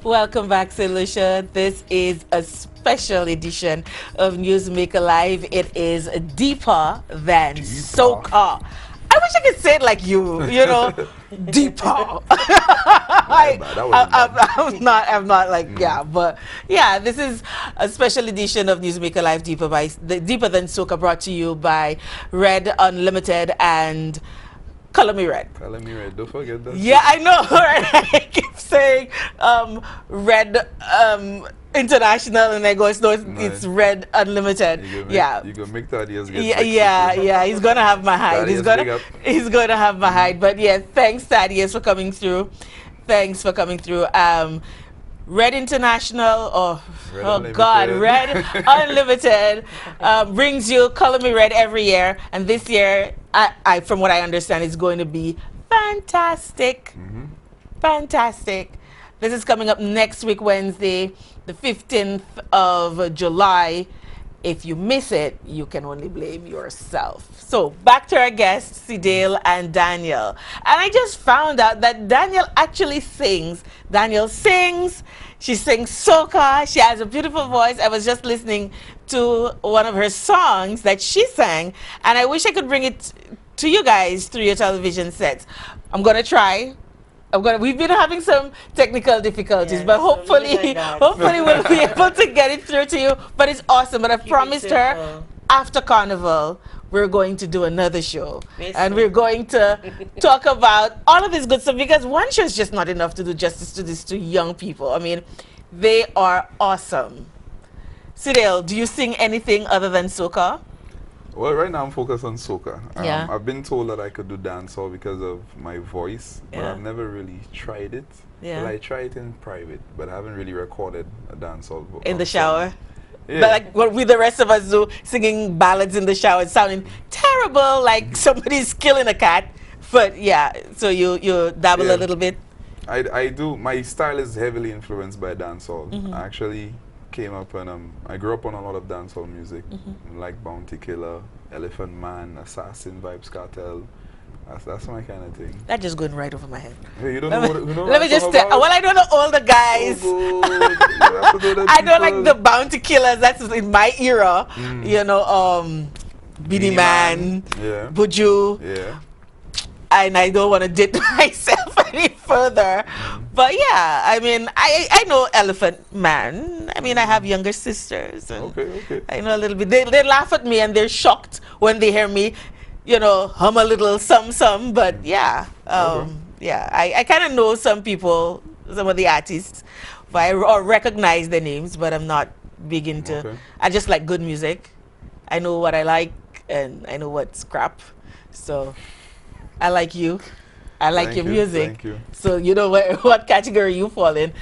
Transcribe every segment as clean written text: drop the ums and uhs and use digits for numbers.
Welcome back, St. Lucia. This is a special edition of Newsmaker Live. It is deeper than Deeper. soca. I wish I could say it like you, deeper. My bad, that wasn't bad. I'm not like, yeah, but yeah, this is a special edition of Newsmaker Live Deeper Than Soca, brought to you by Red Unlimited and Color Me Red. Color Me Red, don't forget that. Yeah, I know, right? I keep saying Red International, and I go, no, it's Red Unlimited. Yeah. You can make the ideas get Yeah. He's gonna have my hide. Thaddeus, He's gonna have my hide. But yeah, thanks, Thaddeus, for coming through. Thanks for coming through. Red International, Red oh Unlimited. God, Red Unlimited brings you Color Me Red every year, and this year, I from what I understand, is going to be fantastic. Fantastic. This is coming up next week, Wednesday, the 15th of July. If you miss it, you can only blame yourself. So back to our guests, Sidale and Daniel. And I just found out that Daniel actually sings. Daniel sings. She sings soca. She has a beautiful voice. I was just listening to one of her songs that she sang, and I wish I could bring it to you guys through your television sets. I'm gonna try. We've been having some technical difficulties, Yes, but so hopefully, leave it like that. hopefully we'll be able to get it through to you. But it's awesome. But I've Keep it promised her simple. after Carnival, we're going to do another show. Yes, And sir. we're going to talk about all of this good stuff, because one show is just not enough to do justice to these two young people. I mean, they are awesome. Sidale, do you sing anything other than soca? Well, right now I'm focused on soca. Yeah. I've been told that I could do dancehall because of my voice, but Yeah. I've never really tried it. Yeah. Well, I try it in private, but I haven't really recorded a dancehall In the song. shower? Yeah. But like what we the rest of us do, singing ballads in the shower, it's sounding terrible, like somebody's killing a cat. But yeah, so you dabble Yeah. a little bit. I do. My style is heavily influenced by dancehall. Mm-hmm. I actually came up and I grew up on a lot of dancehall music, Mm-hmm. like Bounty Killer, Elephant Man, Assassin Vibes Cartel. That's my kind of thing. That just going right over my head. Hey, you don't know what you know Let me just tell. Well, I don't know all the guys. I know like the Bounty Killers. That's in my era. You know, Beanie Man, Yeah. Buju, Yeah. and I don't want to date myself any further. But yeah, I mean, I know Elephant Man. I mean, I have younger sisters. And Okay. I know a little bit. They laugh at me and they're shocked when they hear me, hum a little some. But yeah, yeah, I kind of know some people, some of the artists, but or recognize their names, but I'm not big into. Okay. I just like good music. I know what I like and I know what's crap. So I like you. I like Thank your you, music. thank you. So you know what category you fall in.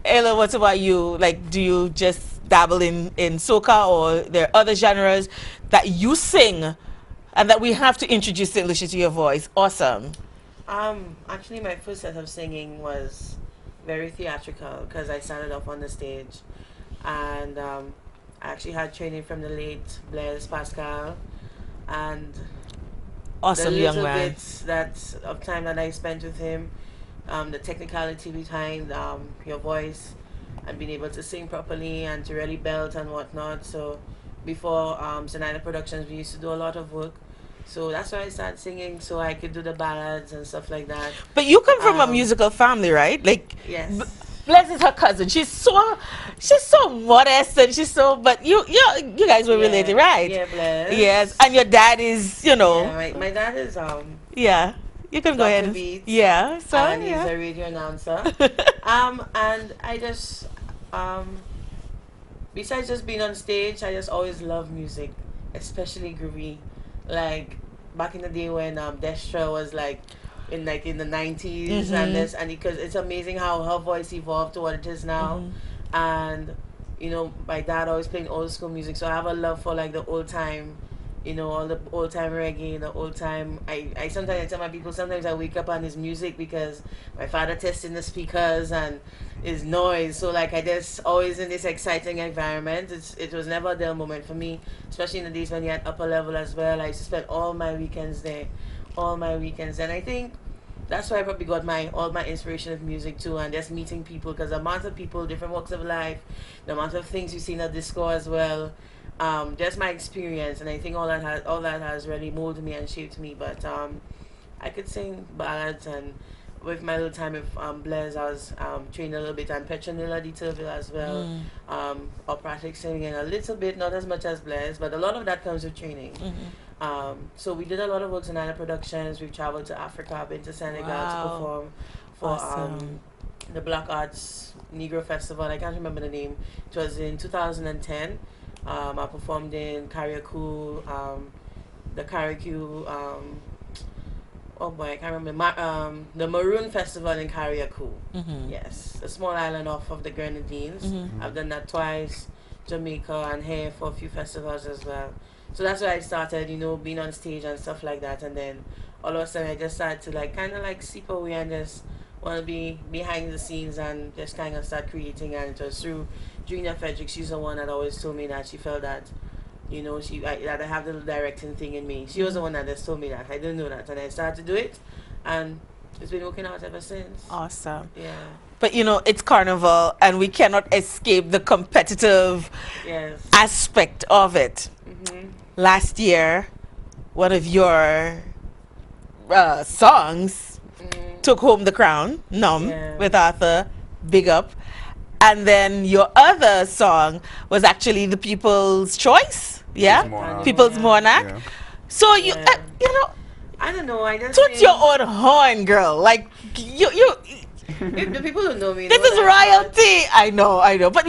Ella, what about you? Like, do you just dabble in soca, or there are other genres that you sing and that we have to introduce St. Lucia to your voice? Awesome. Actually, my first set of singing was very theatrical because I started off on the stage, and I actually had training from the late Blaise Pascal, and Awesome the young little man. bits that of time that I spent with him, the technicality behind your voice, and being able to sing properly and to really belt and whatnot. So before Zenaida Productions, we used to do a lot of work. So that's why I started singing, so I could do the ballads and stuff like that. But you come from a Um, musical family, right? Like, Yes. Bless is her cousin. She's so modest, and she's so. But you guys were related, right? Yeah, bless. Yes, and your dad is, Yeah, my dad is yeah. You can go Dr. ahead. Beats, Yeah. So and he's yeah. a radio announcer. And I just besides just being on stage, I just always love music, especially groovy. Like back in the day when Destra was like in the 90s, and this, and because it's amazing how her voice evolved to what it is now. And my dad always playing old school music, so I have a love for like the old time, all the old time reggae, the old time. I sometimes tell my people, sometimes I wake up on his music because my father testing the speakers and his noise. So like I just always in this exciting environment. It was never a dull moment for me, especially in the days when you had upper level as well. I used to spend all my weekends there, and I think that's why I probably got all my inspiration of music too, and just meeting people, because the amount of people, different walks of life, the amount of things you see in a disco as well, just my experience, and I think all that has really molded me and shaped me. But I could sing ballads, and with my little time with Blaise, I was trained a little bit on Petronilla de Turville as well, operatic singing a little bit, not as much as Blaise, but a lot of that comes with training. So we did a lot of works in other productions. We've traveled to Africa, I've been to Senegal to perform for Awesome. the Black Arts Negro Festival. I can't remember the name. It was in 2010. I performed in Carriacou, the Carriacou, oh boy, I can't remember. The Maroon Festival in Carriacou. Yes, a small island off of the Grenadines. I've done that twice. Jamaica and here for a few festivals as well. So that's where I started, being on stage and stuff like that. And then all of a sudden I just started to kind of seep away and just want to be behind the scenes and just kind of start creating. And it was through Junior Frederick. She's the one that always told me that she felt that, that I have the directing thing in me. She was the one that just told me that. I didn't know that. And I started to do it. And it's been working out ever since. Awesome. Yeah. But it's Carnival, and we cannot escape the competitive aspect of it. Last year, one of your songs took home the crown, Numb, with Arthur, big up. And then your other song was actually the People's Choice, People's Monarch. Yeah. So I don't know. I just toot your own horn, girl. Like you. The people who know me. This is royalty. I know. But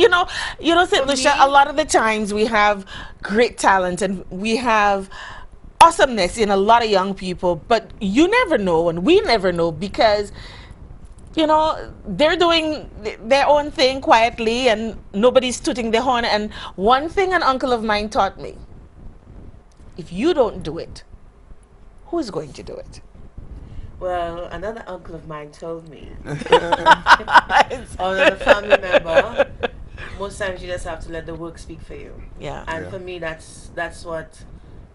St. Lucia, a lot of the times we have great talent and we have awesomeness in a lot of young people, but you never know, and we never know, because they're doing their own thing quietly and nobody's tooting their horn. And one thing an uncle of mine taught me: if you don't do it, who's going to do it? Well, another uncle of mine told me, or another family member, most times you just have to let the work speak for you. Yeah. And for me, that's what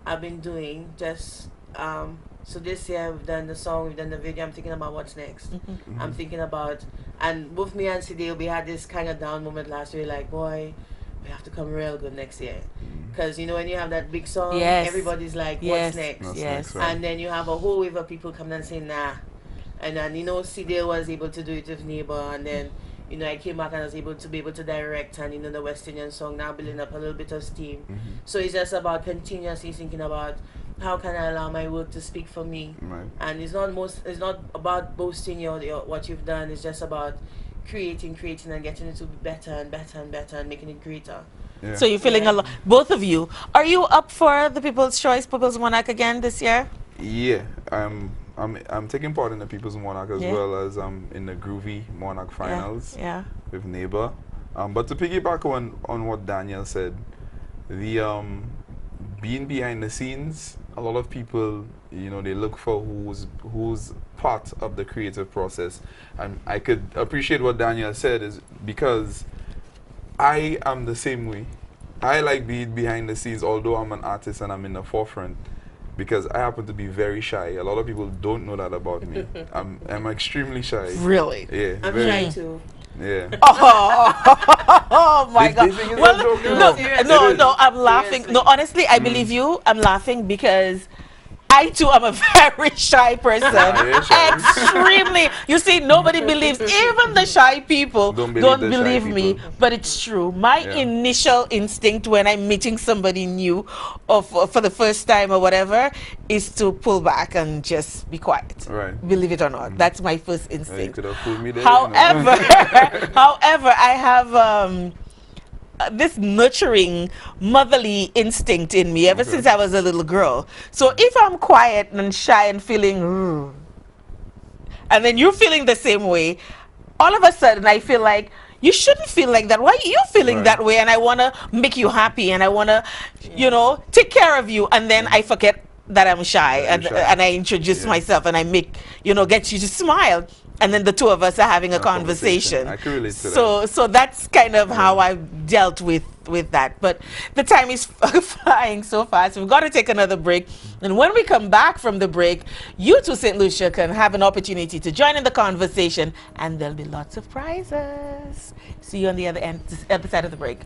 I've been doing. Just so this year we've done the song, we've done the video. I'm thinking about what's next. I'm thinking about, and both me and Sideo, we had this kind of down moment last year. Like, boy, we have to come real good next year. Because when you have that big song, everybody's like, what's next? What's next, right? And then you have a whole wave of people coming and saying, nah. And then, Sidale was able to do it with Neighbor. And then, I came back and I was able to direct. And, the West Indian song now building up a little bit of steam. So it's just about continuously thinking about how can I allow my work to speak for me. Right. And it's not about boasting your what you've done. It's just about creating and getting it to be better and better and better and making it greater. Yeah. So you're feeling a lot. Both of you, are you up for the People's Choice, People's Monarch again this year? Yeah, I'm taking part in the People's Monarch as well as in the Groovy Monarch finals with Neighbor. But to piggyback on what Daniel said, the being behind the scenes, a lot of people, they look for who's part of the creative process. And I could appreciate what Daniel said, is because I am the same way. I like being behind the scenes, although I'm an artist and I'm in the forefront, because I happen to be very shy. A lot of people don't know that about me. I'm extremely shy. Really? Yeah. I'm very, shy too. Yeah. Oh my They God. think it's Well, a joke, no, I'm laughing. Seriously. No, honestly, I believe you. I'm laughing because I too am a very shy person. you're shy. Extremely. You see, nobody believes. Even the shy people Don't don't believe the believe shy me. people. But it's true. My Yeah. initial instinct when I'm meeting somebody new or for the first time or whatever is to pull back and just be quiet. Right. Believe it or not. That's my first You instinct. could have fooled me there. However, however, I have this nurturing motherly instinct in me ever since I was a little girl. So if I'm quiet and shy and feeling, and then you're feeling the same way, all of a sudden I feel like you shouldn't feel like that. Why are you feeling Right. that way? And I want to make you happy and I want to, take care of you. And then I forget that I'm shy, That you're shy. and I introduce Yeah. myself and I make, get you to smile. And then the two of us are having a A conversation. conversation. I can relate to So that's kind of how I've dealt with with that. But the time is flying so fast. We've got to take another break. And when we come back from the break, you two St. Lucia can have an opportunity to join in the conversation, and there'll be lots of prizes. See you on the other side of the break.